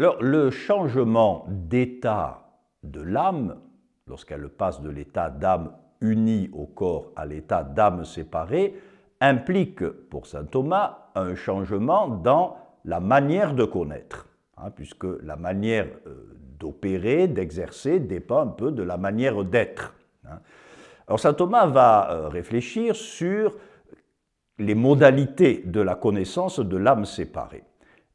Alors, le changement d'état de l'âme, lorsqu'elle passe de l'état d'âme unie au corps à l'état d'âme séparée, implique pour saint Thomas un changement dans la manière de connaître, puisque la manière d'opérer, d'exercer, dépend un peu de la manière d'être. Alors saint Thomas va réfléchir sur les modalités de la connaissance de l'âme séparée.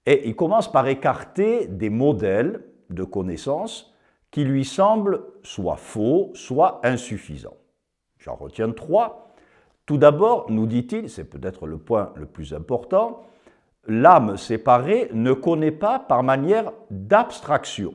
Et il commence par écarter des modèles de connaissance qui lui semblent soit faux, soit insuffisants. J'en retiens 3. Tout d'abord, nous dit-il, c'est peut-être le point le plus important, l'âme séparée ne connaît pas par manière d'abstraction.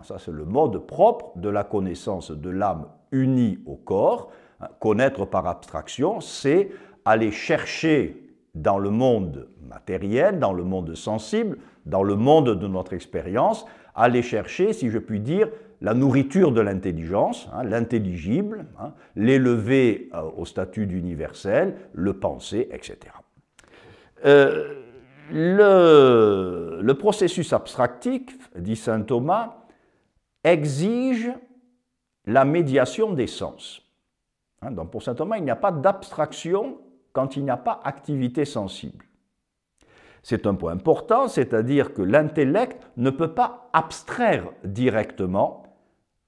Ça, c'est le mode propre de la connaissance de l'âme unie au corps. Connaître par abstraction, c'est aller chercher dans le monde matériel, dans le monde sensible, dans le monde de notre expérience, aller chercher, si je puis dire, la nourriture de l'intelligence, l'intelligible, l'élever au statut d'universel, le penser, etc. Le processus abstractif, dit saint Thomas, exige la médiation des sens. Donc pour saint Thomas, il n'y a pas d'abstraction quand il n'y a pas activité sensible. C'est un point important, c'est-à-dire que l'intellect ne peut pas abstraire directement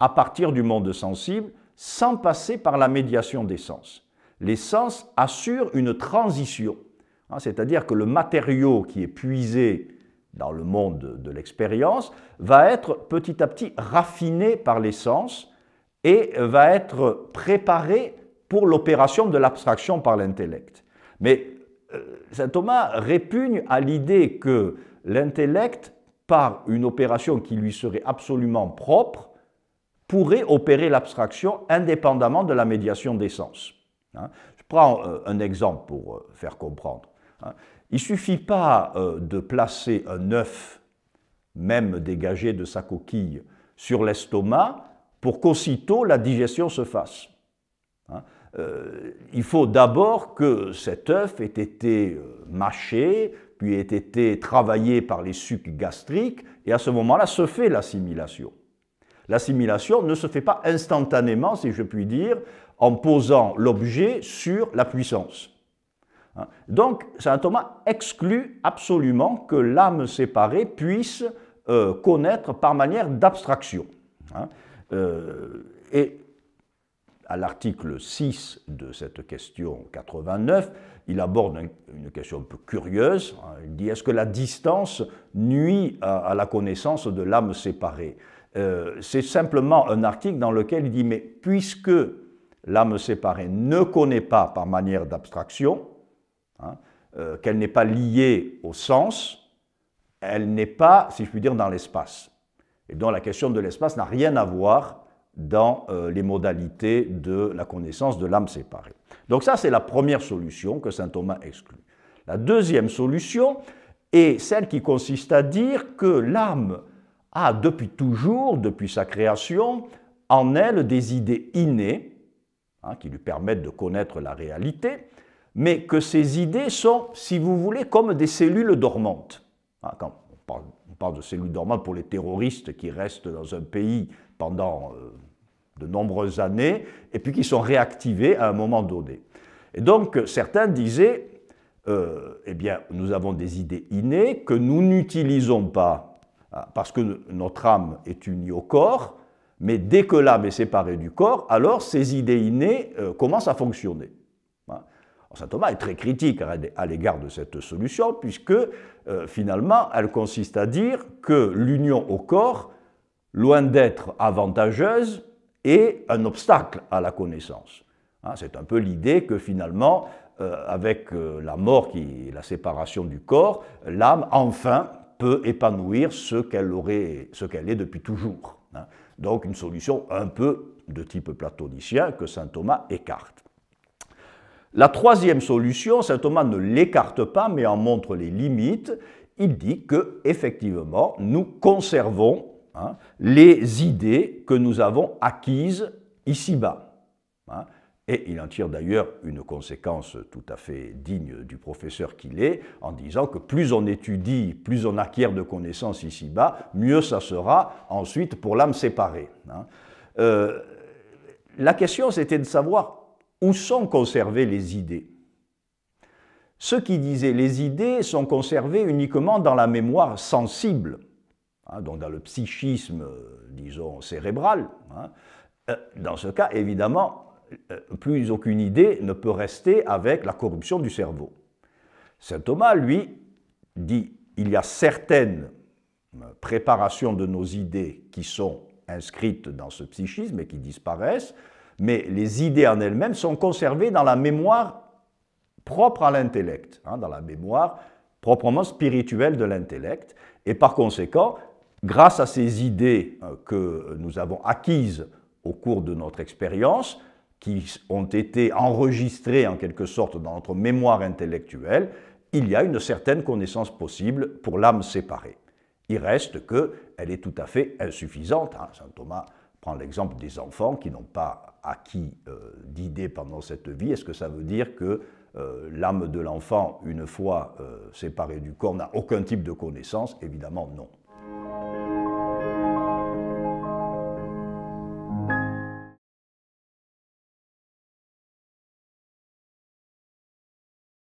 à partir du monde sensible sans passer par la médiation des sens. Les sens assurent une transition, c'est-à-dire que le matériau qui est puisé dans le monde de l'expérience va être petit à petit raffiné par les sens et va être préparé pour l'opération de l'abstraction par l'intellect. Mais saint Thomas répugne à l'idée que l'intellect, par une opération qui lui serait absolument propre, pourrait opérer l'abstraction indépendamment de la médiation des sens. Je prends un exemple pour faire comprendre. Il ne suffit pas de placer un œuf, même dégagé de sa coquille, sur l'estomac pour qu'aussitôt la digestion se fasse. Il faut d'abord que cet œuf ait été mâché, puis ait été travaillé par les sucs gastriques, et à ce moment-là se fait l'assimilation. L'assimilation ne se fait pas instantanément, si je puis dire, en posant l'objet sur la puissance. Donc, saint Thomas exclut absolument que l'âme séparée puisse connaître par manière d'abstraction. Et à l'article 6 de cette question 89, il aborde une question un peu curieuse. Il dit, est-ce que la distance nuit à la connaissance de l'âme séparée? C'est simplement un article dans lequel il dit, mais puisque l'âme séparée ne connaît pas par manière d'abstraction, qu'elle n'est pas liée au sens, elle n'est pas, si je puis dire, dans l'espace. Et donc la question de l'espace n'a rien à voir dans les modalités de la connaissance de l'âme séparée. Donc ça, c'est la première solution que saint Thomas exclut. La deuxième solution est celle qui consiste à dire que l'âme a depuis toujours, depuis sa création, en elle des idées innées, qui lui permettent de connaître la réalité, mais que ces idées sont, si vous voulez, comme des cellules dormantes. Quand on parle de cellules dormantes pour les terroristes qui restent dans un pays pendant de nombreuses années, et puis qui sont réactivés à un moment donné. Et donc, certains disaient, eh bien, nous avons des idées innées que nous n'utilisons pas parce que notre âme est unie au corps, mais dès que l'âme est séparée du corps, alors ces idées innées commencent à fonctionner. Saint Thomas est très critique à l'égard de cette solution, puisque finalement, elle consiste à dire que l'union au corps, loin d'être avantageuse, est un obstacle à la connaissance. C'est un peu l'idée que finalement, avec la mort qui est la séparation du corps, l'âme, enfin, peut épanouir ce qu'elle est depuis toujours. Donc une solution un peu de type platonicien que saint Thomas écarte. La troisième solution, saint Thomas ne l'écarte pas, mais en montre les limites. Il dit que, effectivement, nous conservons les idées que nous avons acquises ici-bas. Et il en tire d'ailleurs une conséquence tout à fait digne du professeur qu'il est, en disant que plus on étudie, plus on acquiert de connaissances ici-bas, mieux ça sera ensuite pour l'âme séparée. La question, c'était de savoir où sont conservées les idées. Ceux qui disaient les idées sont conservées uniquement dans la mémoire sensible, donc dans le psychisme, disons, cérébral. Dans ce cas, évidemment, plus aucune idée ne peut rester avec la corruption du cerveau. Saint Thomas, lui, dit il y a certaines préparations de nos idées qui sont inscrites dans ce psychisme et qui disparaissent, mais les idées en elles-mêmes sont conservées dans la mémoire propre à l'intellect, dans la mémoire proprement spirituelle de l'intellect, et par conséquent, grâce à ces idées que nous avons acquises au cours de notre expérience, qui ont été enregistrées en quelque sorte dans notre mémoire intellectuelle, il y a une certaine connaissance possible pour l'âme séparée. Il reste qu'elle est tout à fait insuffisante. Saint Thomas prend l'exemple des enfants qui n'ont pas acquis d'idées pendant cette vie. Est-ce que ça veut dire que l'âme de l'enfant, une fois séparée du corps, n'a aucun type de connaissance? Évidemment non.